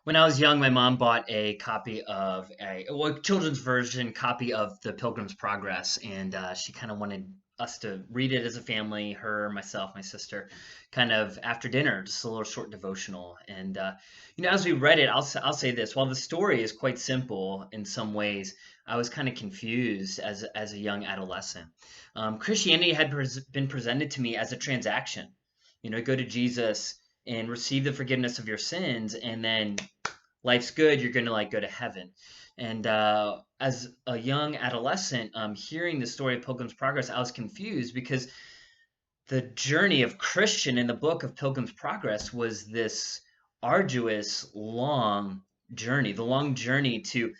When I was young, my mom bought a copy of a children's version copy of The Pilgrim's Progress, and she kind of wanted us to read it as a family, her, myself, my sister, kind of after dinner, just a little short devotional. And as we read it, I'll say this: while the story is quite simple in some ways, I was kind of confused as a young adolescent. Christianity had been presented to me as a transaction. Go to Jesus and receive the forgiveness of your sins, and then life's good, you're going to go to heaven. And as a young adolescent, hearing the story of Pilgrim's Progress, I was confused because the journey of Christian in the book of Pilgrim's Progress was this arduous, long journey, the long journey to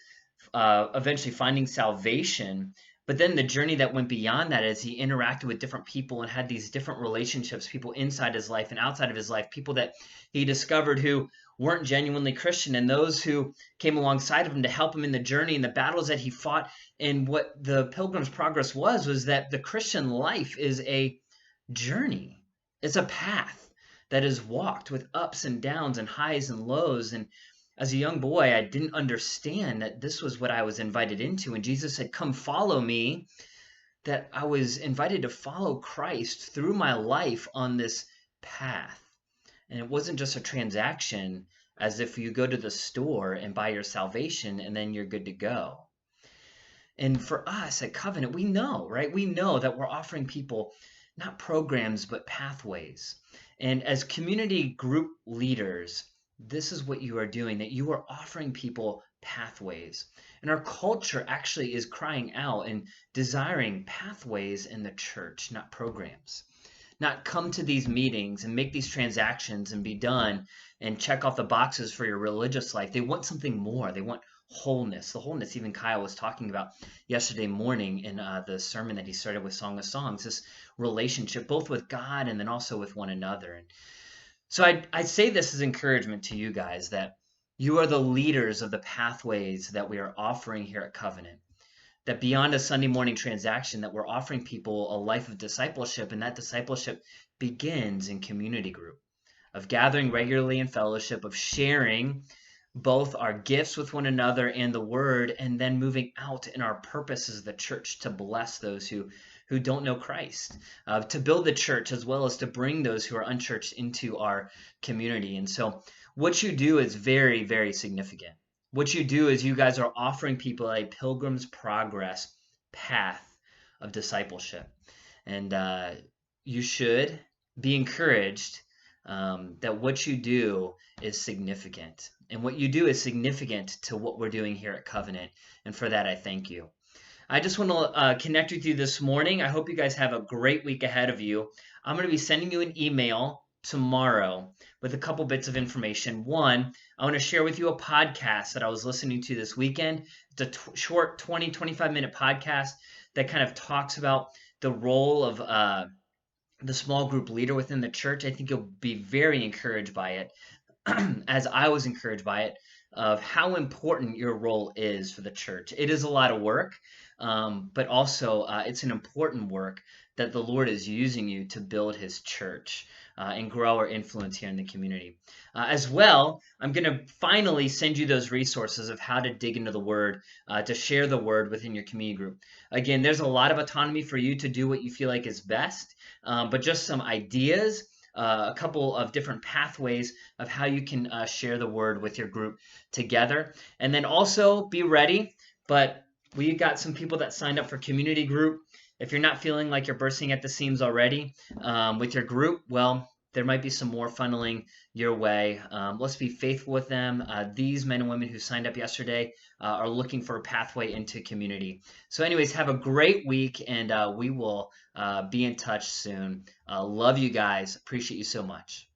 eventually finding salvation. But then the journey that went beyond that as he interacted with different people and had these different relationships, people inside his life and outside of his life, people that he discovered who weren't genuinely Christian, and those who came alongside of him to help him in the journey and the battles that he fought. And what the Pilgrim's Progress was that the Christian life is a journey. It's a path that is walked with ups and downs and highs and lows. And as a young boy, I didn't understand that this was what I was invited into. And Jesus said, "Come follow me," that I was invited to follow Christ through my life on this path. And it wasn't just a transaction as if you go to the store and buy your salvation and then you're good to go. And for us at Covenant, we know, right? We know that we're offering people not programs, but pathways. And as community group leaders, this is what you are doing, that you are offering people pathways. And our culture actually is crying out and desiring pathways in the church, not programs. Not come to these meetings and make these transactions and be done and check off the boxes for your religious life. They want something more. They want wholeness. The wholeness even Kyle was talking about yesterday morning in the sermon that he started with Song of Songs, this relationship both with God and then also with one another. And so I say this as encouragement to you guys that you are the leaders of the pathways that we are offering here at Covenant. That beyond a Sunday morning transaction, that we're offering people a life of discipleship, and that discipleship begins in community group, of gathering regularly in fellowship, of sharing both our gifts with one another and the word, and then moving out in our purpose as the church to bless those who don't know Christ, to build the church as well as to bring those who are unchurched into our community. And so what you do is very, very significant. What you do is you guys are offering people a Pilgrim's Progress path of discipleship. And you should be encouraged that what you do is significant. And what you do is significant to what we're doing here at Covenant. And for that, I thank you. I just want to connect with you this morning. I hope you guys have a great week ahead of you. I'm going to be sending you an email tomorrow with a couple bits of information. One, I want to share with you a podcast that I was listening to this weekend. It's a short 20, 25-minute podcast that kind of talks about the role of the small group leader within the church. I think you'll be very encouraged by it, as I was encouraged by it, of how important your role is for the church. It is a lot of work, but also it's an important work that the Lord is using you to build his church and grow our influence here in the community. As well, I'm going to finally send you those resources of how to dig into the word, to share the word within your community group. Again, there's a lot of autonomy for you to do what you feel like is best, but just some ideas, a couple of different pathways of how you can share the word with your group together. And then also be ready, but we got some people that signed up for community group. If you're not feeling like you're bursting at the seams already with your group, well, there might be some more funneling your way. Let's be faithful with them. These men and women who signed up yesterday are looking for a pathway into community. So anyways, have a great week, and we will be in touch soon. Love you guys. Appreciate you so much.